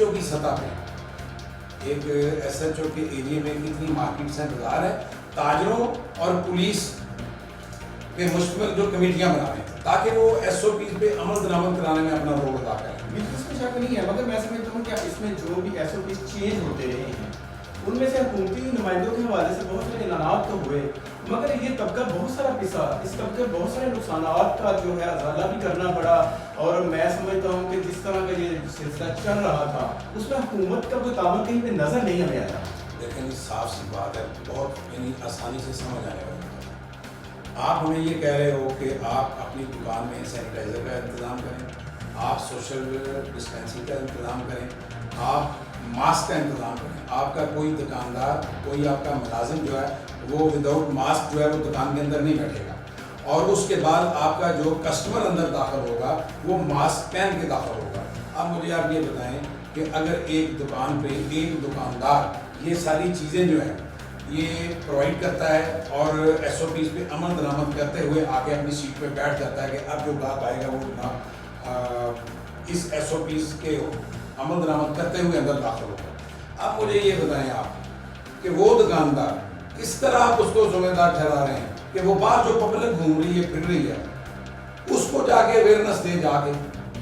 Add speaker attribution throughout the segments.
Speaker 1: SHO کی سطح پہ ایک SHO کے ایریے میں کتنی مارکیٹس ہیں، بازار ہے، تاجروں اور پولیس پہ مشتمل جو کمیٹیاں بنانے ہیں تاکہ وہ SOPs پہ عمل درآمد کرانے میں اپنا رول ادا کریں.
Speaker 2: اس میں شک نہیں ہے، مگر میں سمجھتا ہوں کہ اس میں جو بھی SOPs چینج ہوتے رہے ہیں ان میں سے حکومتی نمائندوں کے حوالے سے بہت سارے اعلانات تو ہوئے، مگر یہ طبقہ بہت سارا پسا، اس طبقے بہت سارے نقصانات کا جو ہے ازالہ بھی کرنا پڑا. اور میں سمجھتا ہوں کہ جس طرح کا یہ سلسلہ چل رہا تھا اس میں حکومت کا کوئی تعاون کہیں پہ نظر نہیں ہمیں آتا.
Speaker 1: لیکن صاف سی بات ہے، بہت یعنی آسانی سے سمجھ آنے والی بات ہے. آپ ہمیں یہ کہہ رہے ہو کہ آپ اپنی دکان میں سینیٹائزر کا انتظام کریں، آپ سوشل ڈسٹینسنگ کا انتظام کریں، آپ ماسک کا انتظام کریں. آپ کا کوئی دکاندار، کوئی آپ کا ملازم جو ہے وہ وداؤٹ ماسک جو ہے وہ دکان کے اندر نہیں بیٹھے گا، اور اس کے بعد آپ کا جو کسٹمر اندر داخل ہوگا وہ ماسک پہن کے داخل ہوگا. اب مجھے آپ یہ بتائیں کہ اگر ایک دکان پہ ایک دکاندار یہ ساری چیزیں جو ہیں یہ پرووائڈ کرتا ہے اور SOPs پہ عمل درآمد کرتے ہوئے آگے اپنی سیٹ پہ بیٹھ جاتا ہے کہ اب جو گاہک آئے گا وہ جناب اس SOPs کے عمل درآمد کرتے ہوئے اندر داخل ہوگا. اب مجھے یہ بتائیں آپ کہ وہ دکاندار کس طرح آپ اس کو ذمہ دار ٹھہرا رہے ہیں کہ وہ باہر جو پبلک گھوم رہی ہے پھر رہی ہے اس کو جا کے اویئرنیس دے. جا کے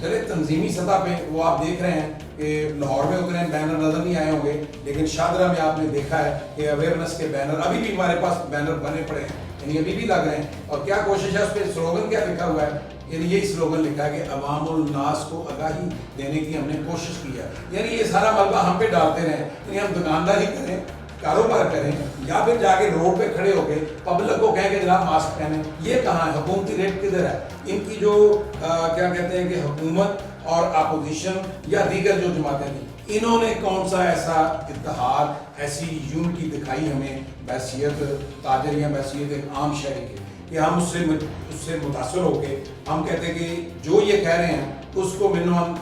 Speaker 1: چلے تنظیمی سطح پہ وہ آپ دیکھ رہے ہیں کہ لاہور میں اتنے بینر نظر نہیں آئے ہوں گے، لیکن شاہدرہ میں آپ نے دیکھا ہے کہ اویئرنیس کے بینر ابھی بھی ہمارے پاس بینر بنے پڑے ہیں، یعنی ابھی بھی لگ رہے ہیں. اور کیا کوشش ہے اس پہ سلوگن کیا لکھا ہوا ہے؟ یعنی یہی سلوگن لکھا ہے کہ عوام الناس کو آگاہی دینے کی ہم نے کوشش کی ہے. یعنی یہ سارا ملبہ ہم پہ ڈالتے رہیں، یعنی ہم دکانداری کریں، کاروبار کریں، یا پھر جا کے روڈ پہ کھڑے ہو کے پبلک کو کہیں کہ جناب ماسک پہنیں. یہ کہاں ہے؟ حکومتی ریٹ کدھر ہے؟ ان کی جو کیا کہتے ہیں کہ حکومت اور اپوزیشن یا دیگر جو جماعتیں تھیں انہوں نے کون سا ایسا اتحاد، ایسی یونٹی دکھائی ہمیں بحیثیت تاجر یا بحیثیت ایک عام شہری کے کہ ہم اس سے متاثر ہو کے ہم کہتے ہیں کہ جو یہ کہہ رہے ہیں اس کو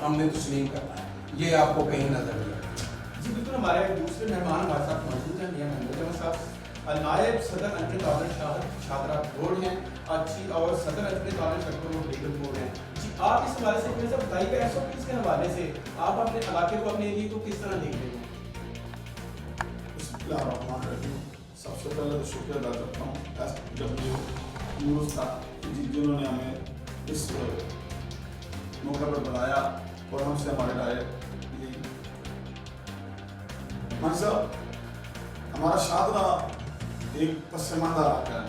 Speaker 1: ہم نے تسلیم کرنا ہے. یہ آپ کو کہیں نظر نہیں آتا.
Speaker 2: جی بالکل. ہمارے دوسرے مہمان ہمارے ساتھ موجود ہیں، میاں محمد جمع صاحب، نائب صدر انجمن تعاون شاہدرہ بورڈ ہیں اور صدر انجمن تعاون شکر و لیگل بورڈ ہیں. جی آپ اس حوالے سے اپنے سب بتائیے گا SOPs کے حوالے سے آپ اپنے علاقے کو، اپنے ایریے کو کس طرح دیکھ رہے ہیں؟
Speaker 3: بسم اللہ الرحمن الرحیم. سب سے پہلے تو شکریہ ادا کرتا ہوں SW نیوز کا جنہوں نے ہمیں اس موقع پر بنایا اور ہم سے ہمارے رائے لی. مان صاحب، ہمارا شاہدرہ ایک پسماندہ علاقہ ہے،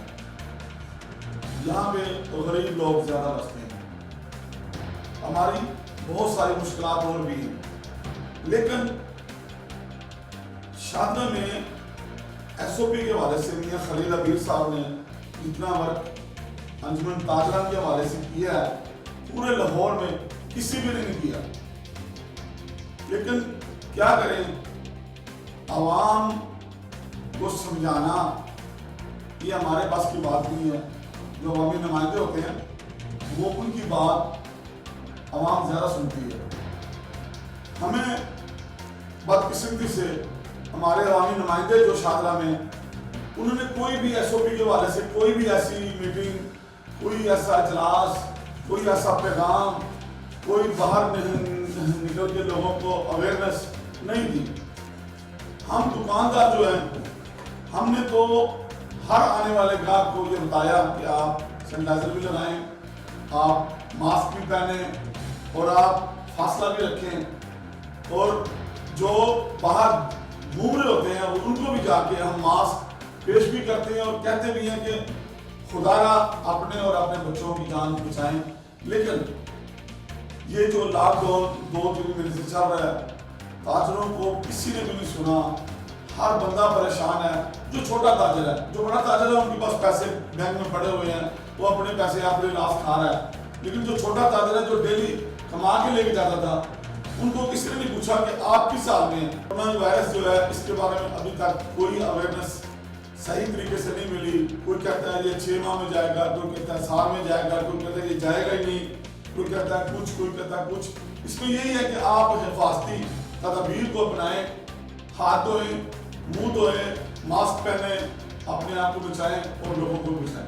Speaker 3: یہاں پہ غریب لوگ زیادہ بستے ہیں، ہماری بہت ساری مشکلات اور بھی ہیں، لیکن شاہدرہ میں SOP کے حوالے سے میاں خلیل عبیر صاحب نے اتنا ورک انجمن تاجران کے حوالے سے کیا ہے پورے لاہور میں کسی بھی نے نہیں کیا. لیکن کیا کریں، عوام کو سمجھانا یہ ہمارے پاس کی بات نہیں ہے. جو عوامی نمائندے ہوتے ہیں وہ ان کی بات عوام زیادہ سنتی ہے. ہمیں بدقسمتی سے ہمارے عوامی نمائندے جو شاہدرہ میں انہوں نے کوئی بھی SOP کے حوالے سے کوئی بھی ایسی میٹنگ، کوئی ایسا اجلاس، کوئی ایسا پیغام، کوئی باہر نکل کے لوگوں کو اویئرنیس نہیں دی. ہم دکاندار جو ہیں ہم نے تو ہر آنے والے گاہک کو یہ بتایا کہ آپ سینیٹائزر بھی لگائیں، آپ ماسک بھی پہنیں اور آپ فاصلہ بھی رکھیں، اور جو باہر گھوم رہے ہوتے ہیں ان کو بھی جا کے ہم ماسک پیش بھی کرتے ہیں اور کہتے بھی ہیں کہ خدا را اپنے اور اپنے بچوں کی جان بچائیں. لیکن یہ جو لاک ڈاؤن 2-3 مہینے سے چل رہا ہے، تاجروں کو کسی نے بھی نہیں سنا. ہر بندہ پریشان ہے. جو چھوٹا تاجر ہے، جو بڑا تاجر ہے ان کے پاس پیسے بینک میں پڑے ہوئے ہیں، وہ اپنے پیسے اپنے لاس کھا رہا ہے. لیکن جو چھوٹا تاجر ہے جو ڈیلی کما کے لے کے جاتا تھا ان کو کسی نے نہیں پوچھا کہ آپ کس حال میں. کورونا وائرس جو ہے اس کے بارے میں ابھی تک کوئی اویئرنیس صحیح طریقے سے نہیں ملی. کوئی کہتا ہے یہ 6 ماہ میں جائے گا، کوئی کہتا ہے سال میں جائے گا، کوئی کہتا ہے یہ جائے گا ہی نہیں، کوئی کہتا ہے کچھ، کوئی کہتا ہے کچھ. اس میں یہی ہے کہ آپ حفاظتی تدابیر کو اپنائیں، ہاتھ دھوئیں، منہ دھوئیں، ماسک پہنیں، اپنے آپ کو بچائیں اور لوگوں کو بچائیں.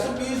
Speaker 2: SOPs